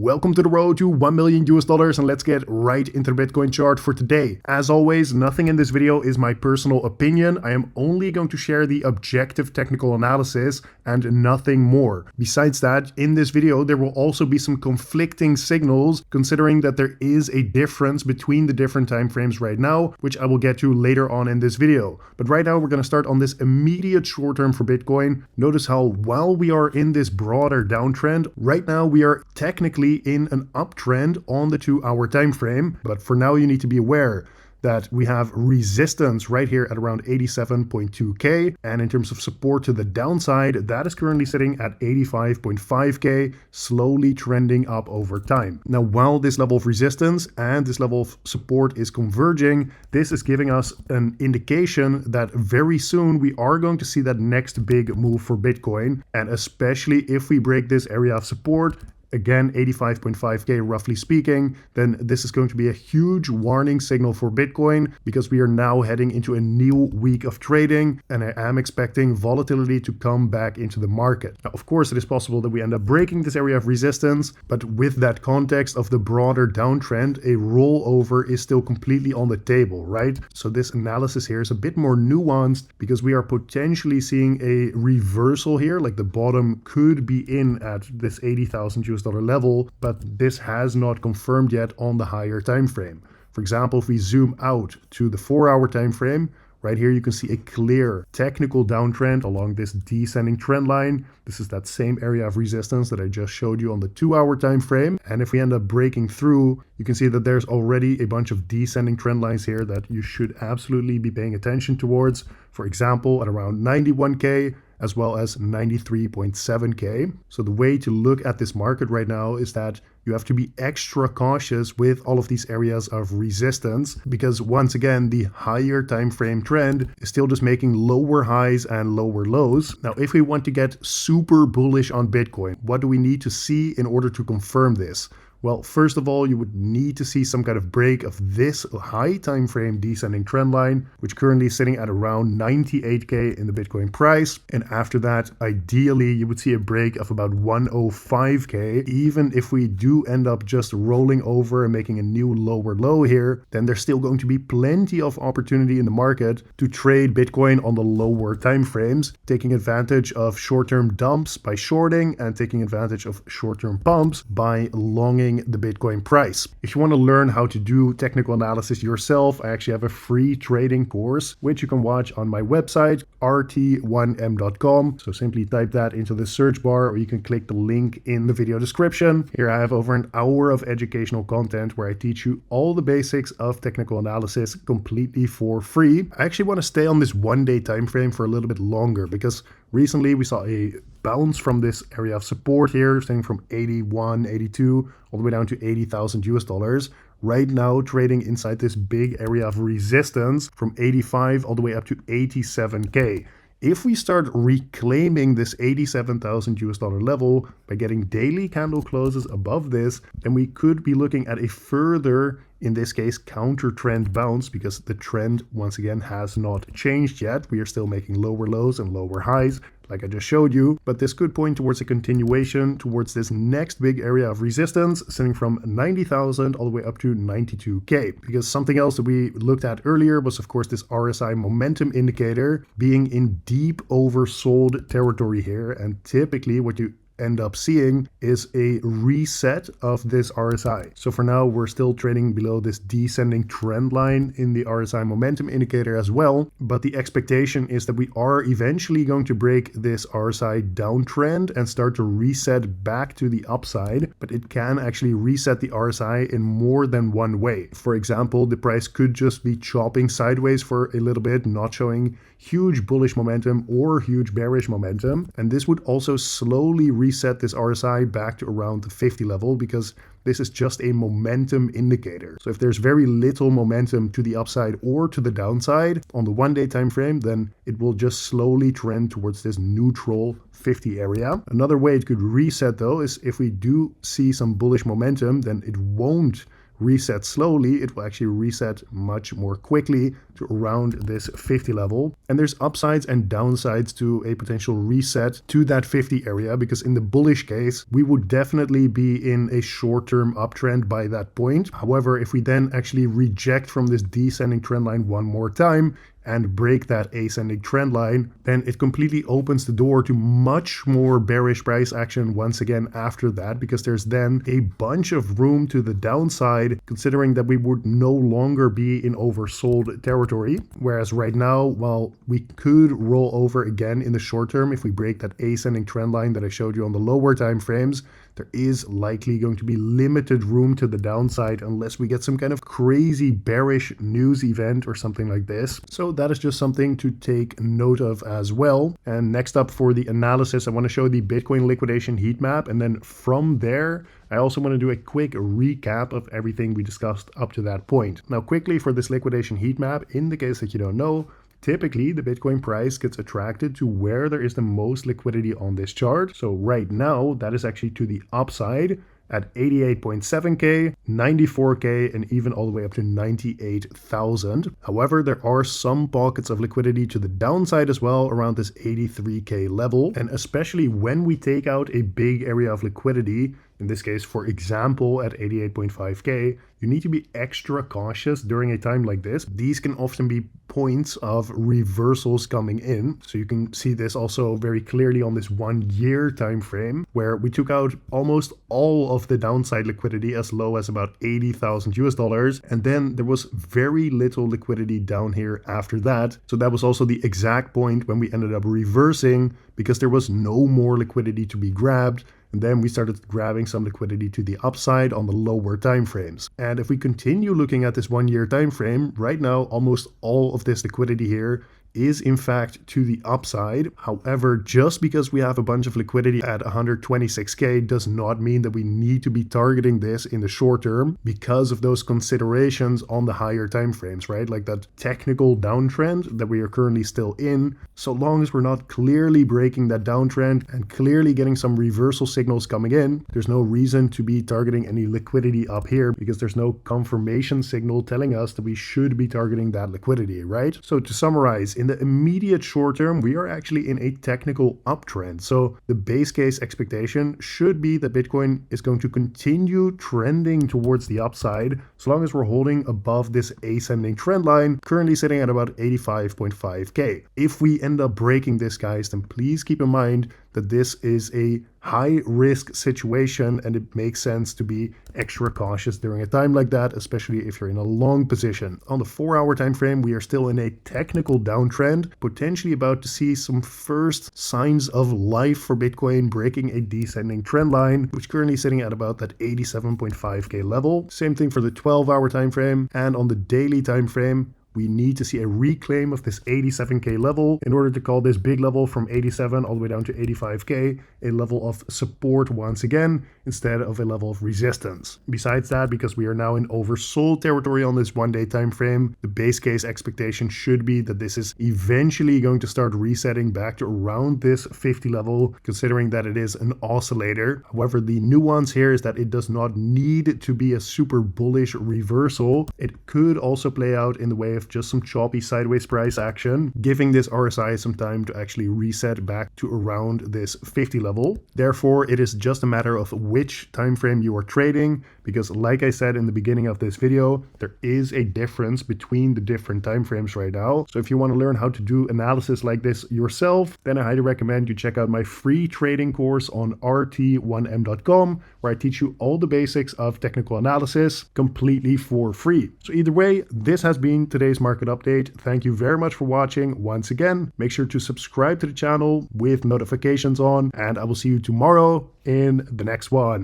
Welcome to the road to $1 million and let's get right into the Bitcoin chart for today. As always, nothing in this video is my personal opinion. I am only going to share the objective technical analysis and nothing more. Besides that, in this video, there will also be some conflicting signals considering that there is a difference between the different time frames right now, which I will get to later on in this video. But right now, we're going to start on this immediate short term for Bitcoin. Notice how while we are in this broader downtrend, right now we are technically in an uptrend on the 2-hour time frame. But for now, you need to be aware that we have resistance right here at around 87.2k, and in terms of support to the downside, that is currently sitting at 85.5k, slowly trending up over time. Now, while this level of resistance and this level of support is converging, this is giving us an indication that very soon we are going to see that next big move for Bitcoin, and especially if we break this area of support, again 85.5k roughly speaking, then this is going to be a huge warning signal for Bitcoin because we are now heading into a new week of trading and I am expecting volatility to come back into the market. Now, of course, it is possible that we end up breaking this area of resistance, but with that context of the broader downtrend, a rollover is still completely on the table, right? So this analysis here is a bit more nuanced because we are potentially seeing a reversal here, like the bottom could be in at this $80,000 level, but this has not confirmed yet on the higher time frame. For example, if we zoom out to the 4-hour time frame, right here you can see a clear technical downtrend along this descending trend line. This is that same area of resistance that I just showed you on the 2-hour time frame. And if we end up breaking through, you can see that there's already a bunch of descending trend lines here that you should absolutely be paying attention towards. For example, at around 91k, as well as 93.7k. So the way to look at this market right now is that you have to be extra cautious with all of these areas of resistance because once again, the higher time frame trend is still just making lower highs and lower lows. Now, if we want to get super bullish on Bitcoin, what do we need to see in order to confirm this? Well, first of all, you would need to see some kind of break of this high time frame descending trend line, which currently is sitting at around 98k in the Bitcoin price. And after that, ideally, you would see a break of about 105k. Even if we do end up just rolling over and making a new lower low here, then there's still going to be plenty of opportunity in the market to trade Bitcoin on the lower time frames, taking advantage of short-term dumps by shorting and taking advantage of short-term pumps by longing the Bitcoin price. If you want to learn how to do technical analysis yourself, I actually have a free trading course, which you can watch on my website, rt1m.com. So simply type that into the search bar, or you can click the link in the video description. Here I have over an hour of educational content where I teach you all the basics of technical analysis completely for free. I actually want to stay on this 1-day time frame for a little bit longer because recently we saw a bounce from this area of support here, starting from 81, 82, all the way down to $80,000. Right now, trading inside this big area of resistance from 85 all the way up to 87k. If we start reclaiming this $87,000 level by getting daily candle closes above this, then we could be looking at a further, in this case, counter trend bounce because the trend once again has not changed yet. We are still making lower lows and lower highs, like I just showed you, but this could point towards a continuation towards this next big area of resistance, sitting from 90,000 all the way up to 92k. Because something else that we looked at earlier was, of course, this RSI momentum indicator being in deep oversold territory here, and typically what you end up seeing is a reset of this RSI. So for now, we're still trading below this descending trend line in the RSI momentum indicator as well. But the expectation is that we are eventually going to break this RSI downtrend and start to reset back to the upside. But it can actually reset the RSI in more than one way. For example, the price could just be chopping sideways for a little bit, not showing huge bullish momentum or huge bearish momentum. And this would also slowly reset this RSI back to around the 50 level because this is just a momentum indicator. So if there's very little momentum to the upside or to the downside on the 1-day time frame, then it will just slowly trend towards this neutral 50 area. Another way it could reset though is if we do see some bullish momentum, then it won't reset slowly, it will actually reset much more quickly to around this 50 level. And there's upsides and downsides to a potential reset to that 50 area, because in the bullish case, we would definitely be in a short-term uptrend by that point. However, if we then actually reject from this descending trend line one more time and break that ascending trend line, then it completely opens the door to much more bearish price action once again after that, because there's then a bunch of room to the downside, considering that we would no longer be in oversold territory. Whereas right now, while we could roll over again in the short term if we break that ascending trend line that I showed you on the lower time frames, there is likely going to be limited room to the downside unless we get some kind of crazy bearish news event or something like this. So that is just something to take note of as well. And next up for the analysis, I want to show the Bitcoin liquidation heat map. And then from there, I also want to do a quick recap of everything we discussed up to that point. Now, quickly for this liquidation heat map, in the case that you don't know, typically, the Bitcoin price gets attracted to where there is the most liquidity on this chart. So right now, that is actually to the upside at 88.7K, 94K, and even all the way up to 98,000. However, there are some pockets of liquidity to the downside as well around this 83K level. And especially when we take out a big area of liquidity, in this case, for example, at 88.5K, you need to be extra cautious during a time like this. These can often be points of reversals coming in. So you can see this also very clearly on this 1 year time frame, where we took out almost all of the downside liquidity as low as about 80,000 US dollars. And then there was very little liquidity down here after that. So that was also the exact point when we ended up reversing, because there was no more liquidity to be grabbed. And then we started grabbing some liquidity to the upside on the lower time frames. And if we continue looking at this 1 year time frame, right now almost all of this liquidity here is in fact to the upside. However, just because we have a bunch of liquidity at 126K does not mean that we need to be targeting this in the short term because of those considerations on the higher time frames, right? Like that technical downtrend that we are currently still in. So long as we're not clearly breaking that downtrend and clearly getting some reversal signals coming in, there's no reason to be targeting any liquidity up here, because there's no confirmation signal telling us that we should be targeting that liquidity, right? So to summarize, in the immediate short term, we are actually in a technical uptrend. So the base case expectation should be that Bitcoin is going to continue trending towards the upside, so long as we're holding above this ascending trend line, currently sitting at about 85.5K. If we end up breaking this, guys, then please keep in mind that this is a high risk situation and it makes sense to be extra cautious during a time like that, especially if you're in a long position. On the 4-hour time frame, we are still in a technical downtrend, potentially about to see some first signs of life for Bitcoin breaking a descending trend line, which currently sitting at about that 87.5K level. Same thing for the 12-hour time frame, and on the daily time frame, we need to see a reclaim of this 87K level in order to call this big level from 87 all the way down to 85K a level of support once again, instead of a level of resistance. Besides that, because we are now in oversold territory on this 1 day time frame, the base case expectation should be that this is eventually going to start resetting back to around this 50 level, considering that it is an oscillator. However, the nuance here is that it does not need to be a super bullish reversal. It could also play out in the way of just some choppy sideways price action, giving this RSI some time to actually reset back to around this 50 level. Therefore, it is just a matter of which time frame you are trading, because like I said in the beginning of this video, there is a difference between the different time frames right now. So if you want to learn how to do analysis like this yourself, then I highly recommend you check out my free trading course on rt1m.com, where I teach you all the basics of technical analysis completely for free. So either way, this has been today's market update. Thank you very much for watching. Once again, make sure to subscribe to the channel with notifications on, and I will see you tomorrow in the next one.